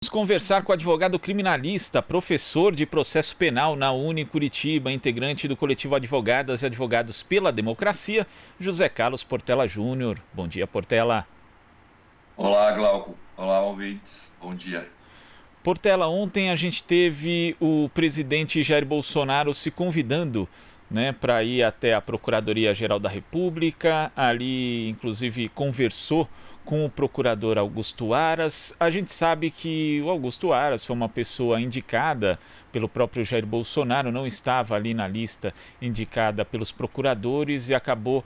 Vamos conversar com o advogado criminalista, professor de processo penal na Uni Curitiba, integrante do coletivo Advogadas e Advogados pela Democracia, José Carlos Portela Júnior. Bom dia, Portela. Olá, Glauco. Olá, ouvintes. Bom dia. Portela, ontem a gente teve o presidente Jair Bolsonaro se convidando, né, para ir até a Procuradoria-Geral da República. Ali, inclusive, conversou com o procurador Augusto Aras. A gente sabe que o Augusto Aras foi uma pessoa indicada pelo próprio Jair Bolsonaro, não estava ali na lista indicada pelos procuradores e acabou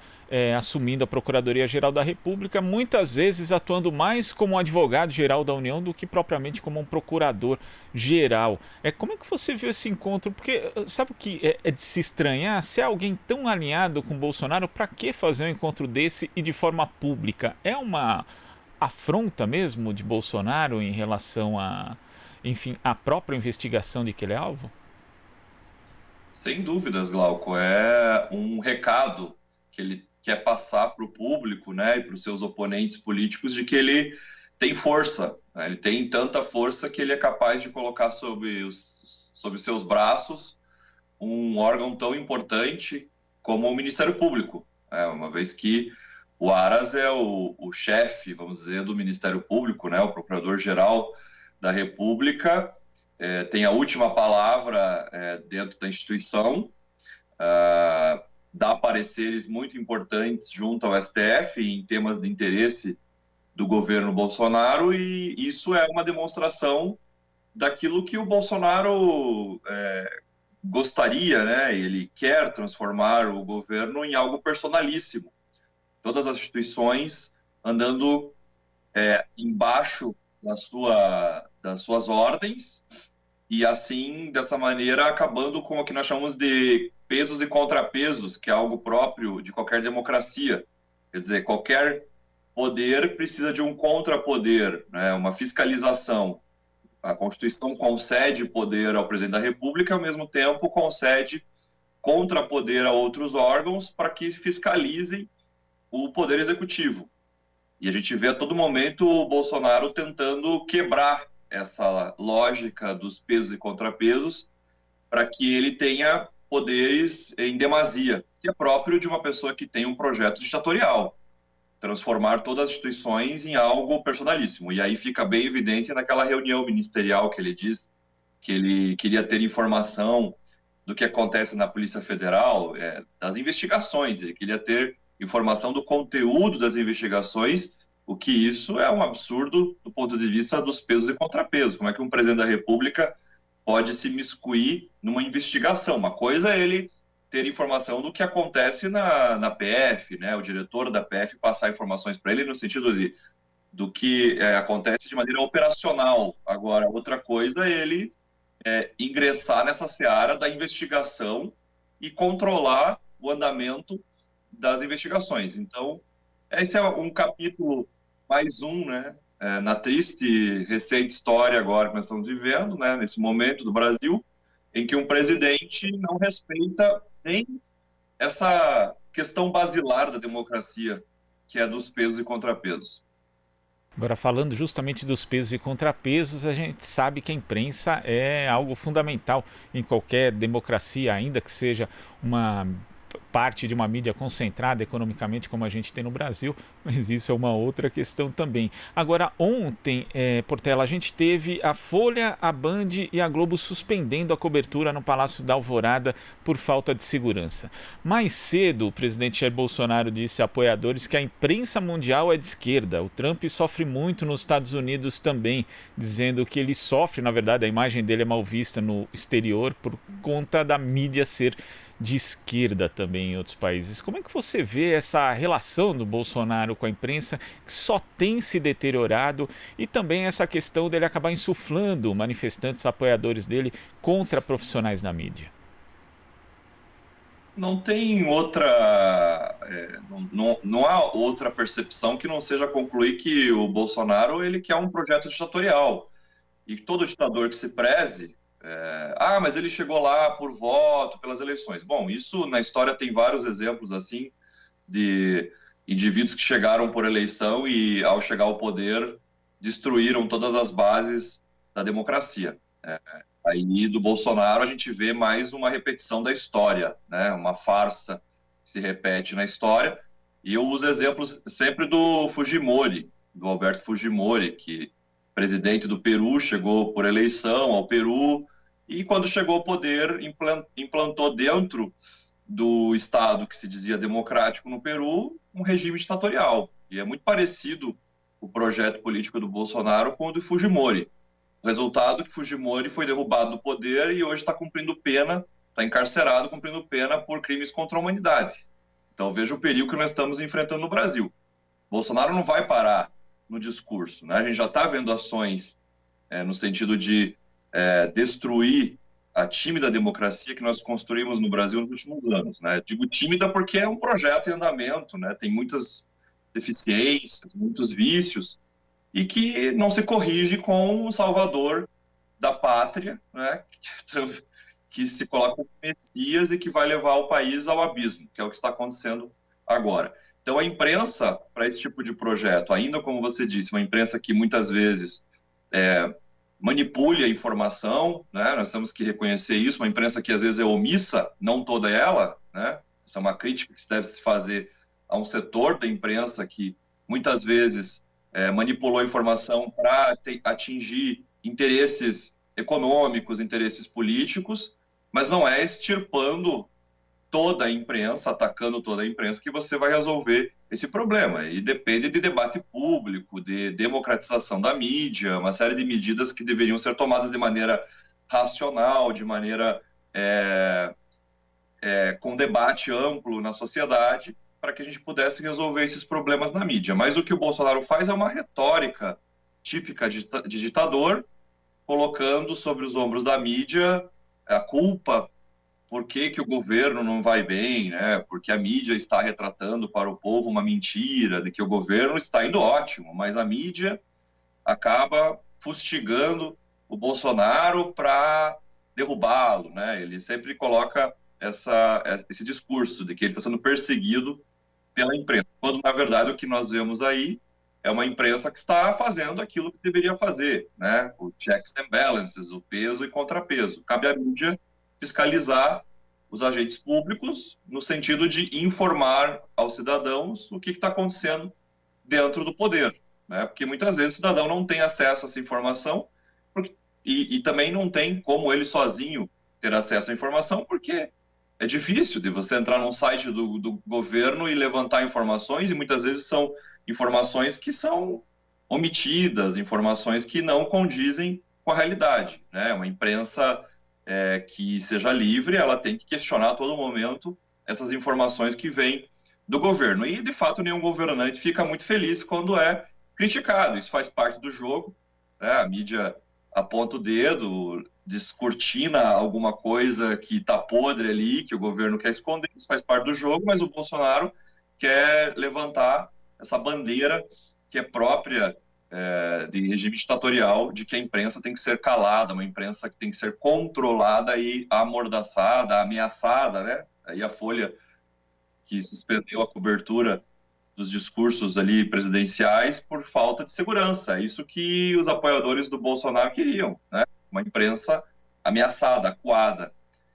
assumindo a Procuradoria-Geral da República, muitas vezes atuando mais como um advogado-geral da União do que propriamente como um procurador-geral. Como é que você viu esse encontro? Porque sabe o que é de se estranhar? Se é alguém tão alinhado com o Bolsonaro, para que fazer um encontro desse e de forma pública? É uma afronta mesmo de Bolsonaro em relação a, enfim, a própria investigação de que ele é alvo? Sem dúvidas, Glauco, é um recado que ele quer passar para o público, né, e para os seus oponentes políticos de que ele tem força, né? Ele tem tanta força que ele é capaz de colocar sob seus braços um órgão tão importante como o Ministério Público, né? Uma vez que o Aras é o chefe, vamos dizer, do Ministério Público, né, o Procurador-Geral da República, tem a última palavra dentro da instituição, dá pareceres muito importantes junto ao STF em temas de interesse do governo Bolsonaro, e isso é uma demonstração daquilo que o Bolsonaro gostaria, né? Ele quer transformar o governo em algo personalíssimo. Todas as instituições andando embaixo das suas ordens, e assim, dessa maneira, acabando com o que nós chamamos de pesos e contrapesos, que é algo próprio de qualquer democracia. Quer dizer, qualquer poder precisa de um contrapoder, né? Uma fiscalização. A Constituição concede poder ao presidente da República, ao mesmo tempo concede contrapoder a outros órgãos para que fiscalizem o poder executivo. E a gente vê a todo momento o Bolsonaro tentando quebrar essa lógica dos pesos e contrapesos para que ele tenha poderes em demasia, que é próprio de uma pessoa que tem um projeto ditatorial, transformar todas as instituições em algo personalíssimo. E aí fica bem evidente naquela reunião ministerial que ele diz que ele queria ter informação do que acontece na Polícia Federal, das investigações, ele queria ter informação do conteúdo das investigações, o que isso é um absurdo do ponto de vista dos pesos e contrapesos. Como é que um presidente da República pode se miscuir numa investigação? Uma coisa é ele ter informação do que acontece na PF, né? O diretor da PF passar informações para ele no sentido do que acontece de maneira operacional. Agora, outra coisa é ele ingressar nessa seara da investigação e controlar o andamento das investigações. Então, esse é um capítulo, mais um, né, na triste e recente história agora que nós estamos vivendo, né, nesse momento do Brasil, em que um presidente não respeita nem essa questão basilar da democracia, que é dos pesos e contrapesos. Agora, falando justamente dos pesos e contrapesos, a gente sabe que a imprensa é algo fundamental em qualquer democracia, ainda que seja uma parte de uma mídia concentrada economicamente como a gente tem no Brasil, mas isso é uma outra questão também. Agora, ontem, Portela, a gente teve a Folha, a Band e a Globo suspendendo a cobertura no Palácio da Alvorada por falta de segurança. Mais cedo, o presidente Jair Bolsonaro disse a apoiadores que a imprensa mundial é de esquerda. O Trump sofre muito nos Estados Unidos também, dizendo que ele sofre, na verdade, a imagem dele é mal vista no exterior por conta da mídia ser de esquerda também em outros países. Como é que você vê essa relação do Bolsonaro com a imprensa, que só tem se deteriorado, e também essa questão dele acabar insuflando manifestantes, apoiadores dele, contra profissionais da mídia? Não tem outra, não há outra percepção que não seja concluir que o Bolsonaro ele quer um projeto ditatorial, e todo ditador que se preze, mas ele chegou lá por voto, pelas eleições. Bom, isso na história tem vários exemplos assim, de indivíduos que chegaram por eleição e ao chegar ao poder destruíram todas as bases da democracia. Aí do Bolsonaro a gente vê mais uma repetição da história, né? Uma farsa que se repete na história. E eu uso exemplos sempre do Fujimori, do Alberto Fujimori, que presidente do Peru, chegou por eleição ao Peru e quando chegou ao poder implantou dentro do Estado que se dizia democrático no Peru um regime ditatorial. E é muito parecido o projeto político do Bolsonaro com o do Fujimori. O resultado é que Fujimori foi derrubado do poder e hoje está cumprindo pena, está encarcerado cumprindo pena por crimes contra a humanidade. Então veja o perigo que nós estamos enfrentando no Brasil. Bolsonaro não vai parar no discurso, né? A gente já está vendo ações no sentido de destruir a tímida democracia que nós construímos no Brasil nos últimos anos, né? Digo tímida porque é um projeto em andamento, né? Tem muitas deficiências, muitos vícios, e que não se corrige com o salvador da pátria, né? Que se coloca como Messias e que vai levar o país ao abismo, que é o que está acontecendo agora. Então, a imprensa, para esse tipo de projeto, ainda como você disse, uma imprensa que muitas vezes manipule a informação, né? Nós temos que reconhecer isso, uma imprensa que às vezes é omissa, não toda ela, né? Essa é uma crítica que se deve se fazer a um setor da imprensa que muitas vezes manipulou a informação para atingir interesses econômicos, interesses políticos, mas não é extirpando toda a imprensa, atacando toda a imprensa, que você vai resolver esse problema. E depende de debate público, de democratização da mídia, uma série de medidas que deveriam ser tomadas de maneira racional, de maneira com debate amplo na sociedade, para que a gente pudesse resolver esses problemas na mídia. Mas o que o Bolsonaro faz é uma retórica típica de ditador, colocando sobre os ombros da mídia a culpa por que o governo não vai bem, né? Porque a mídia está retratando para o povo uma mentira de que o governo está indo ótimo, mas a mídia acaba fustigando o Bolsonaro para derrubá-lo, né? Ele sempre coloca esse discurso de que ele está sendo perseguido pela imprensa, quando na verdade o que nós vemos aí é uma imprensa que está fazendo aquilo que deveria fazer, né? O checks and balances, o peso e contrapeso. Cabe à mídia fiscalizar os agentes públicos no sentido de informar aos cidadãos o que está acontecendo dentro do poder, né? Porque muitas vezes o cidadão não tem acesso a essa informação e também não tem como ele sozinho ter acesso à informação, porque é difícil de você entrar num site do governo e levantar informações, e muitas vezes são informações que são omitidas, informações que não condizem com a realidade, né? Uma imprensa que seja livre, ela tem que questionar a todo momento essas informações que vêm do governo. E, de fato, nenhum governante fica muito feliz quando é criticado. Isso faz parte do jogo, né? A mídia aponta o dedo, descortina alguma coisa que está podre ali, que o governo quer esconder, isso faz parte do jogo, mas o Bolsonaro quer levantar essa bandeira que é própria de regime ditatorial, de que a imprensa tem que ser calada, uma imprensa que tem que ser controlada e amordaçada, ameaçada, né? Aí a Folha, que suspendeu a cobertura dos discursos ali presidenciais por falta de segurança. É isso que os apoiadores do Bolsonaro queriam, né? Uma imprensa ameaçada, acuada.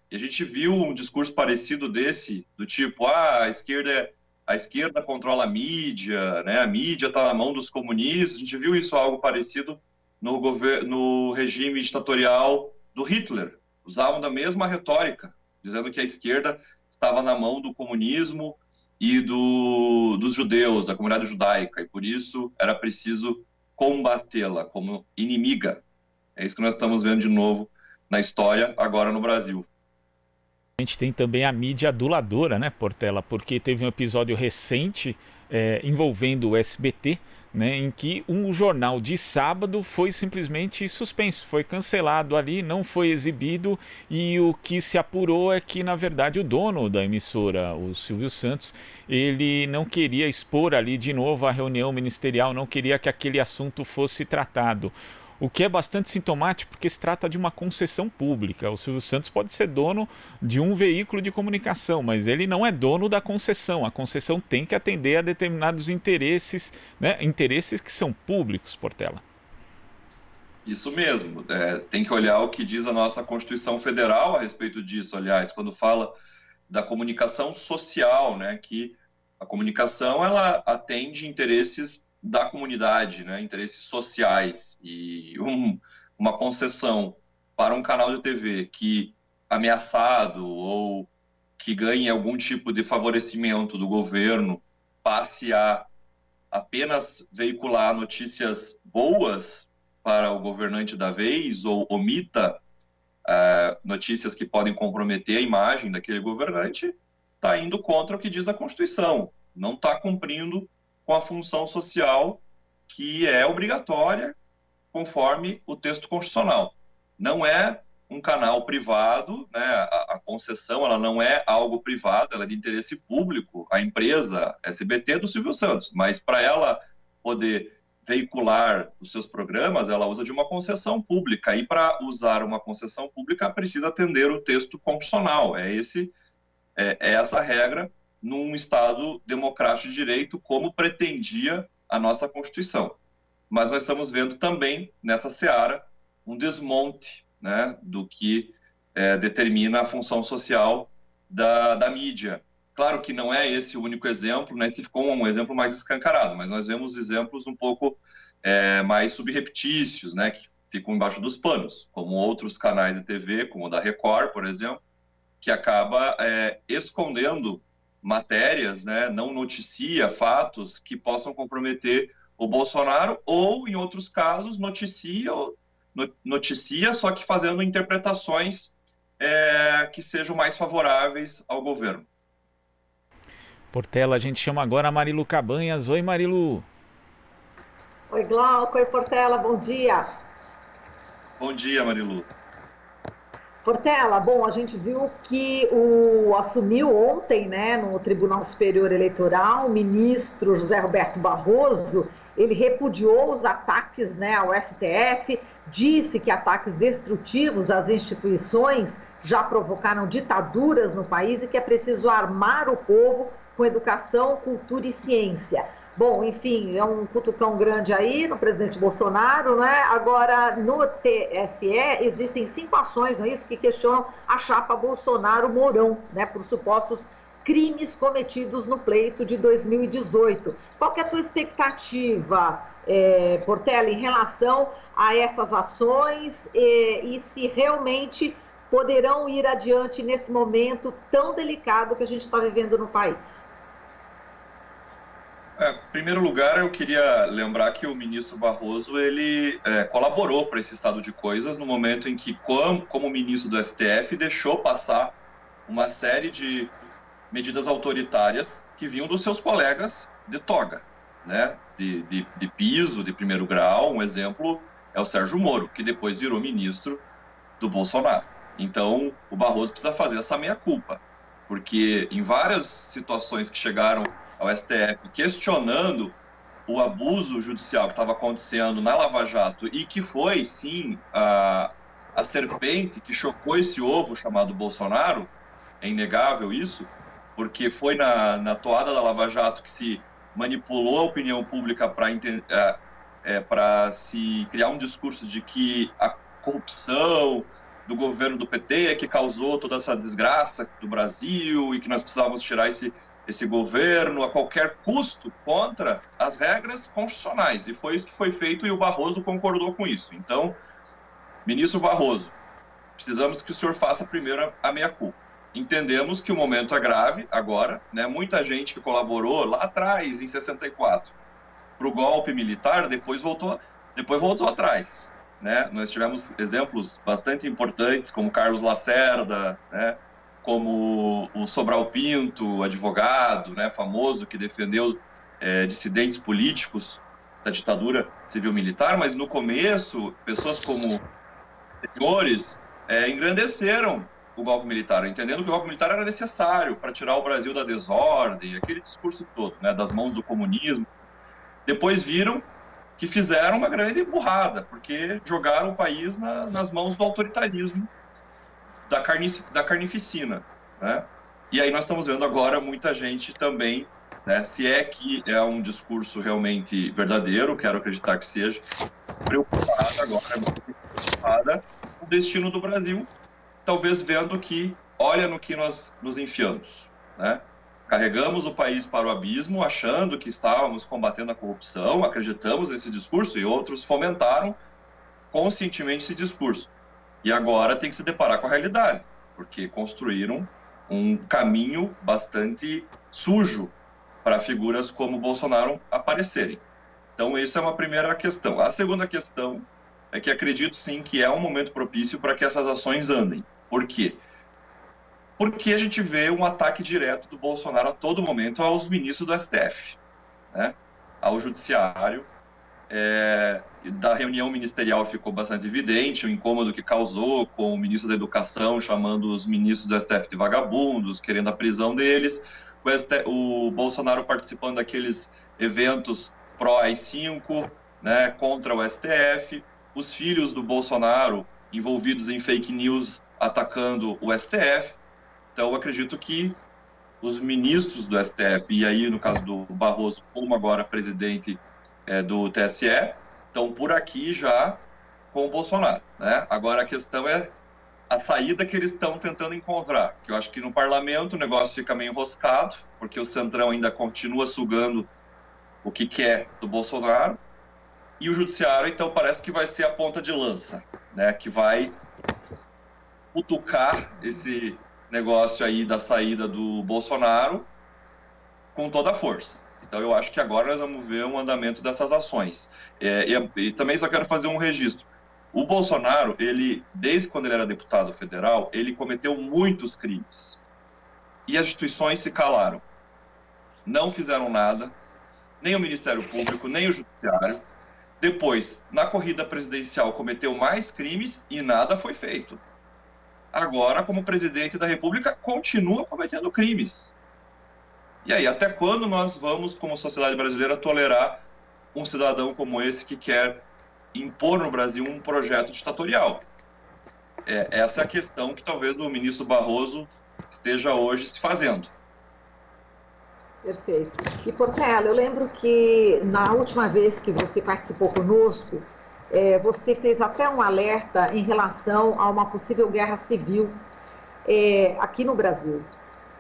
E a gente viu um discurso parecido desse, do tipo, a esquerda controla a mídia, né? A mídia está na mão dos comunistas. A gente viu isso, algo parecido no regime ditatorial do Hitler. Usavam da mesma retórica, dizendo que a esquerda estava na mão do comunismo e dos judeus, da comunidade judaica, e por isso era preciso combatê-la como inimiga. É isso que nós estamos vendo de novo na história, agora no Brasil. A gente tem também a mídia aduladora, né, Portela? Porque teve um episódio recente envolvendo o SBT, né, em que um jornal de sábado foi simplesmente suspenso, foi cancelado ali, não foi exibido, e o que se apurou é que, na verdade, o dono da emissora, o Silvio Santos, ele não queria expor ali de novo a reunião ministerial, não queria que aquele assunto fosse tratado. O que é bastante sintomático porque se trata de uma concessão pública. O Silvio Santos pode ser dono de um veículo de comunicação, mas ele não é dono da concessão. A concessão tem que atender a determinados interesses, né? Interesses que são públicos, Portela. Isso mesmo. Tem que olhar o que diz a nossa Constituição Federal a respeito disso, aliás, quando fala da comunicação social, né, que a comunicação ela atende interesses da comunidade, né, interesses sociais, e uma concessão para um canal de TV que ameaçado ou que ganhe algum tipo de favorecimento do governo passe a apenas veicular notícias boas para o governante da vez ou omita notícias que podem comprometer a imagem daquele governante, está indo contra o que diz a Constituição, não está cumprindo com a função social que é obrigatória conforme o texto constitucional. Não é um canal privado, né? A concessão ela não é algo privado, ela é de interesse público, a empresa SBT do Silvio Santos, mas para ela poder veicular os seus programas, ela usa de uma concessão pública, e para usar uma concessão pública precisa atender o texto constitucional. É essa regra num Estado democrático de direito, como pretendia a nossa Constituição. Mas nós estamos vendo também, nessa seara, um desmonte, né, do que determina a função social da mídia. Claro que não é esse o único exemplo, né, esse ficou um exemplo mais escancarado, mas nós vemos exemplos um pouco mais subreptícios, né, que ficam embaixo dos panos, como outros canais de TV, como o da Record, por exemplo, que acaba escondendo matérias, né, não noticia fatos que possam comprometer o Bolsonaro, ou, em outros casos, noticia só que fazendo interpretações que sejam mais favoráveis ao governo. Portela, a gente chama agora a Marilu Cabanhas. Oi, Marilu. Oi, Glauco. Oi, Portela. Bom dia. Bom dia, Marilu. Portela, bom, a gente viu que assumiu ontem, né, no Tribunal Superior Eleitoral, o ministro José Roberto Barroso. Ele repudiou os ataques, né, ao STF, disse que ataques destrutivos às instituições já provocaram ditaduras no país e que é preciso armar o povo com educação, cultura e ciência. Bom, enfim, é um cutucão grande aí no presidente Bolsonaro, né? Agora, no TSE, existem 5 ações, não é isso, que questionam a chapa Bolsonaro-Mourão, né, por supostos crimes cometidos no pleito de 2018. Qual que é a tua expectativa, Portela, em relação a essas ações e se realmente poderão ir adiante nesse momento tão delicado que a gente está vivendo no país? Em primeiro lugar, eu queria lembrar que o ministro Barroso ele colaborou para esse estado de coisas no momento em que, como ministro do STF, deixou passar uma série de medidas autoritárias que vinham dos seus colegas de toga, né? de piso, de primeiro grau. Um exemplo é o Sérgio Moro, que depois virou ministro do Bolsonaro. Então, o Barroso precisa fazer essa meia-culpa, porque em várias situações que chegaram ao STF questionando o abuso judicial que estava acontecendo na Lava Jato e que foi, sim, a serpente que chocou esse ovo chamado Bolsonaro, é inegável isso, porque foi na toada da Lava Jato que se manipulou a opinião pública para se criar um discurso de que a corrupção do governo do PT é que causou toda essa desgraça do Brasil e que nós precisávamos tirar esse governo a qualquer custo contra as regras constitucionais. E foi isso que foi feito e o Barroso concordou com isso. Então, ministro Barroso, precisamos que o senhor faça primeiro a meia-culpa. Entendemos que o momento é grave agora, né? Muita gente que colaborou lá atrás, em 64, para o golpe militar, depois voltou atrás. Né? Nós tivemos exemplos bastante importantes, como Carlos Lacerda, né? Como o Sobral Pinto, advogado, né, famoso, que defendeu dissidentes políticos da ditadura civil-militar, mas no começo, pessoas como senhores engrandeceram o golpe militar, entendendo que o golpe militar era necessário para tirar o Brasil da desordem, aquele discurso todo, né, das mãos do comunismo. Depois viram que fizeram uma grande burrada, porque jogaram o país nas mãos do autoritarismo, da carnificina, né? E aí nós estamos vendo agora muita gente também, né, se é que é um discurso realmente verdadeiro, quero acreditar que seja, preocupada agora, muito preocupada com o destino do Brasil, talvez vendo que, olha no que nós nos enfiamos, né? Carregamos o país para o abismo, achando que estávamos combatendo a corrupção, acreditamos nesse discurso, e outros fomentaram conscientemente esse discurso. E agora tem que se deparar com a realidade, porque construíram um caminho bastante sujo para figuras como Bolsonaro aparecerem. Então, essa é uma primeira questão. A segunda questão é que acredito, sim, que é um momento propício para que essas ações andem. Por quê? Porque a gente vê um ataque direto do Bolsonaro a todo momento aos ministros do STF, né? Ao judiciário. Da reunião ministerial ficou bastante evidente o incômodo que causou com o ministro da Educação chamando os ministros do STF de vagabundos, querendo a prisão deles, o Bolsonaro participando daqueles eventos pró-AI-5, né, contra o STF, os filhos do Bolsonaro envolvidos em fake news atacando o STF. Então, eu acredito que os ministros do STF, e aí no caso do Barroso, como agora presidente do TSE, estão por aqui já com o Bolsonaro, né? Agora a questão é a saída que eles estão tentando encontrar, que eu acho que no parlamento o negócio fica meio enroscado, porque o Centrão ainda continua sugando o que quer do Bolsonaro, e o judiciário, então, parece que vai ser a ponta de lança, né? Que vai cutucar esse negócio aí da saída do Bolsonaro com toda a força. Então, eu acho que agora nós vamos ver um andamento dessas ações. E também só quero fazer um registro. O Bolsonaro, desde quando ele era deputado federal, ele cometeu muitos crimes. E as instituições se calaram. Não fizeram nada, nem o Ministério Público, nem o Judiciário. Depois, na corrida presidencial, cometeu mais crimes e nada foi feito. Agora, como presidente da República, continua cometendo crimes. E aí, até quando nós vamos, como sociedade brasileira, tolerar um cidadão como esse que quer impor no Brasil um projeto ditatorial? Essa é a questão que talvez o ministro Barroso esteja hoje se fazendo. Perfeito. E, Portela, eu lembro que na última vez que você participou conosco, você fez até um alerta em relação a uma possível guerra civil aqui no Brasil.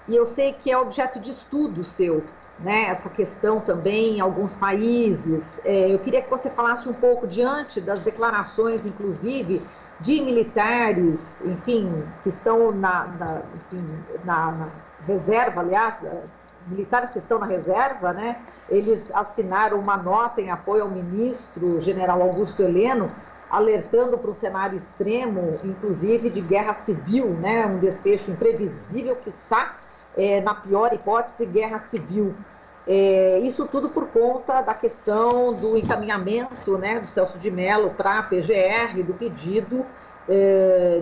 E eu sei que é objeto de estudo seu, né? Essa questão também em alguns países. Eu queria que você falasse um pouco diante das declarações, inclusive, de militares, enfim, que estão na reserva, aliás, militares que estão na reserva, né? Eles assinaram uma nota em apoio ao ministro general Augusto Heleno, alertando para um cenário extremo, inclusive de guerra civil, né? Um desfecho imprevisível, quiçá, na pior hipótese, guerra civil. Isso tudo por conta da questão do encaminhamento, né, do Celso de Mello para a PGR, do pedido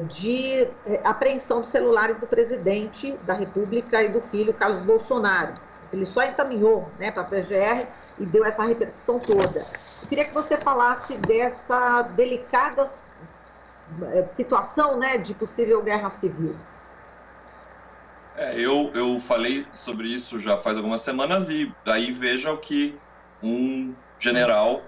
de apreensão dos celulares do presidente da República e do filho Carlos Bolsonaro. Ele só encaminhou, né, para a PGR e deu essa repercussão toda. Eu queria que você falasse dessa delicada situação, né, de possível guerra civil. Eu falei sobre isso já faz algumas semanas e aí veja o que um general,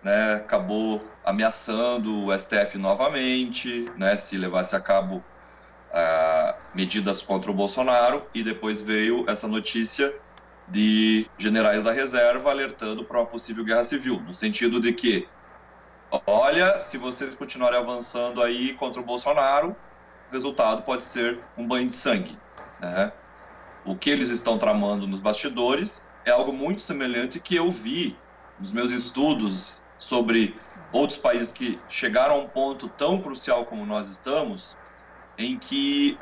né, acabou ameaçando o STF novamente, né, se levasse a cabo medidas contra o Bolsonaro, e depois veio essa notícia de generais da reserva alertando para uma possível guerra civil, no sentido de que, olha, se vocês continuarem avançando aí contra o Bolsonaro, o resultado pode ser um banho de sangue. Né? O que eles estão tramando nos bastidores é algo muito semelhante que eu vi nos meus estudos sobre outros países que chegaram a um ponto tão crucial como nós estamos, em que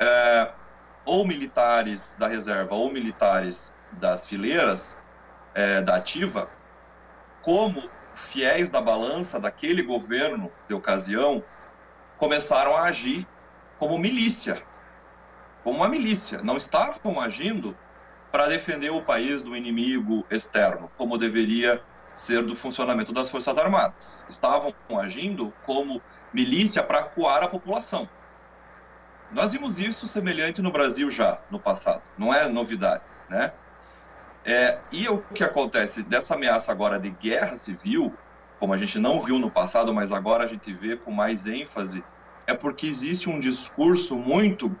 ou militares da reserva ou militares das fileiras da ativa, como fiéis da balança daquele governo de ocasião, começaram a agir como milícia. Como uma milícia, não estavam agindo para defender o país do inimigo externo, como deveria ser do funcionamento das Forças Armadas. Estavam agindo como milícia para acuar a população. Nós vimos isso semelhante no Brasil já, no passado, não é novidade, né? E o que acontece dessa ameaça agora de guerra civil como a gente não viu no passado, mas agora a gente vê com mais ênfase, é porque existe um discurso muito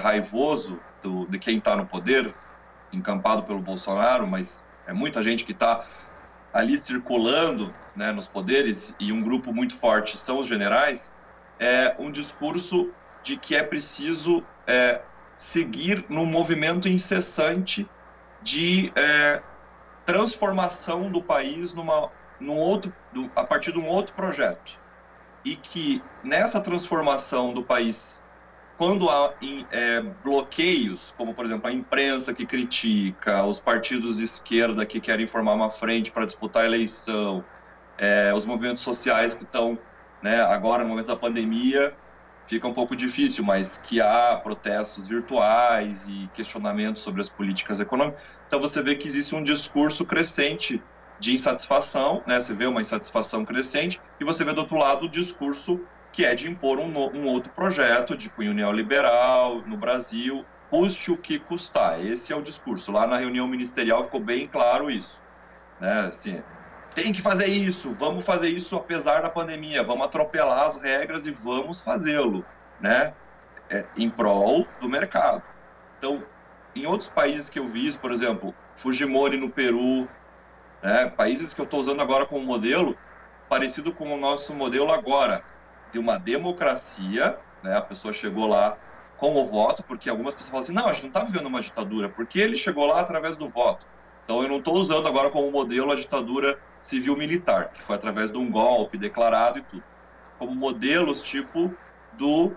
raivoso de quem está no poder, encampado pelo Bolsonaro, mas é muita gente que está ali circulando, né, nos poderes, e um grupo muito forte são os generais, um discurso de que é preciso seguir num movimento incessante de transformação do país a partir de um outro projeto. E que nessa transformação do país, quando há bloqueios, como, por exemplo, a imprensa que critica, os partidos de esquerda que querem formar uma frente para disputar a eleição, os movimentos sociais que estão, né, agora no momento da pandemia, fica um pouco difícil, mas que há protestos virtuais e questionamentos sobre as políticas econômicas. Então você vê que existe um discurso crescente de insatisfação, né? Você vê uma insatisfação crescente, e você vê do outro lado o discurso que é de impor um outro projeto de cunho neoliberal no Brasil, custe o que custar. Esse é o discurso. Lá na reunião ministerial ficou bem claro isso, né? Assim, tem que fazer isso, vamos fazer isso apesar da pandemia, vamos atropelar as regras e vamos fazê-lo, né? Em prol do mercado. Então, em outros países que eu vi isso, por exemplo, Fujimori no Peru, né? Países que eu estou usando agora como modelo, parecido com o nosso modelo agora, de uma democracia, né? A pessoa chegou lá com o voto, porque algumas pessoas falam assim, não, a gente não está vivendo uma ditadura, porque ele chegou lá através do voto. Então eu não estou usando agora como modelo a ditadura civil-militar, que foi através de um golpe declarado e tudo. Como modelos tipo do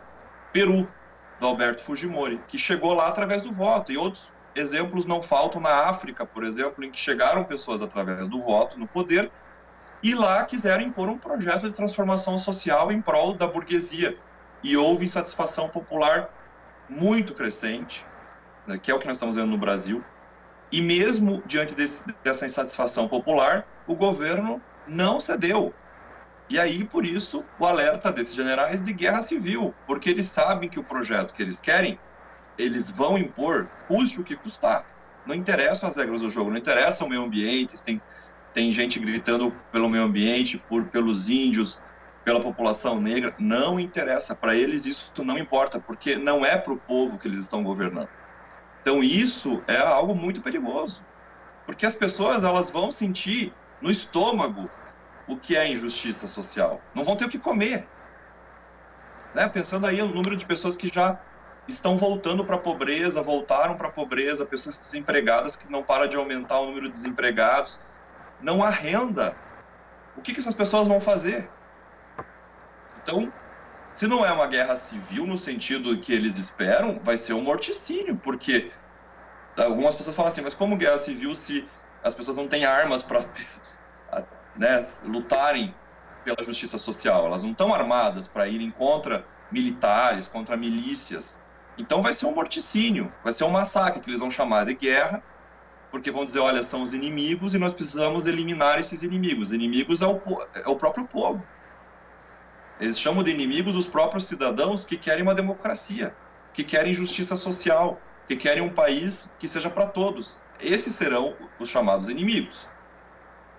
Peru, do Alberto Fujimori, que chegou lá através do voto. E outros exemplos não faltam na África, por exemplo, em que chegaram pessoas através do voto no poder e lá quiseram impor um projeto de transformação social em prol da burguesia. E houve insatisfação popular muito crescente, né, que é o que nós estamos vendo no Brasil. E mesmo diante dessa insatisfação popular, o governo não cedeu. E aí, por isso, o alerta desses generais de guerra civil, porque eles sabem que o projeto que eles querem, eles vão impor, custe o que custar. Não interessam as regras do jogo, não interessa o meio ambiente, tem gente gritando pelo meio ambiente, pelos índios, pela população negra, não interessa. Para eles isso não importa, porque não é para o povo que eles estão governando. Então isso é algo muito perigoso, porque as pessoas elas vão sentir no estômago o que é injustiça social. Não vão ter o que comer. Né? Pensando aí no número de pessoas que já estão voltando para a pobreza, voltaram para a pobreza, pessoas desempregadas que não para de aumentar o número de desempregados. Não há renda. O que essas pessoas vão fazer? Então, se não é uma guerra civil no sentido que eles esperam, vai ser um morticínio, porque algumas pessoas falam assim, mas como guerra civil se as pessoas não têm armas para né, lutarem pela justiça social? Elas não estão armadas para irem contra militares, contra milícias. Então vai ser um morticínio, vai ser um massacre que eles vão chamar de guerra, porque vão dizer, olha, são os inimigos e nós precisamos eliminar esses inimigos. Os inimigos é o próprio povo. Eles chamam de inimigos os próprios cidadãos que querem uma democracia, que querem justiça social, que querem um país que seja para todos. Esses serão os chamados inimigos.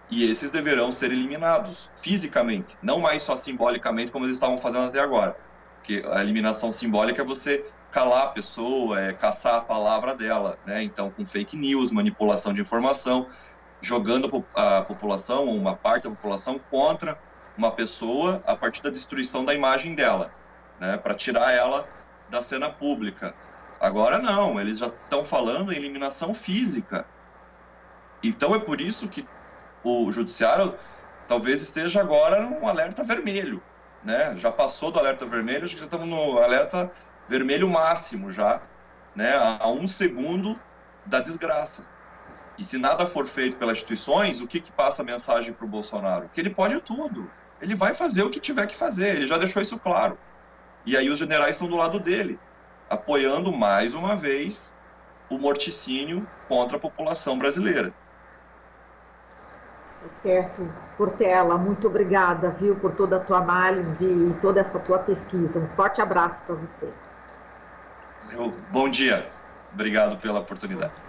E esses deverão ser eliminados fisicamente, não mais só simbolicamente como eles estavam fazendo até agora. Porque a eliminação simbólica é você calar a pessoa, caçar a palavra dela, né? Então, com fake news, manipulação de informação, jogando a população, ou uma parte da população, contra uma pessoa a partir da destruição da imagem dela, né? Para tirar ela da cena pública. Agora não, eles já estão falando em eliminação física. Então é por isso que o judiciário talvez esteja agora num alerta vermelho, né? Já passou do alerta vermelho, acho que já estamos no alerta vermelho máximo já, né? A 1 segundo da desgraça. E se nada for feito pelas instituições, o que passa a mensagem para o Bolsonaro? Que ele pode tudo. Ele vai fazer o que tiver que fazer, ele já deixou isso claro. E aí os generais estão do lado dele, apoiando mais uma vez o morticínio contra a população brasileira. Certo, Portela, muito obrigada, viu, por toda a tua análise e toda essa tua pesquisa. Um forte abraço para você. Bom dia, obrigado pela oportunidade.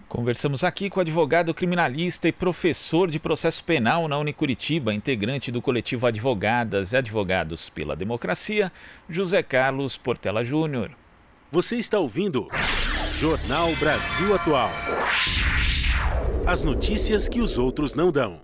Conversamos aqui com o advogado criminalista e professor de processo penal na Unicuritiba, integrante do coletivo Advogadas e Advogados pela Democracia, José Carlos Portela Júnior. Você está ouvindo Jornal Brasil Atual. As notícias que os outros não dão.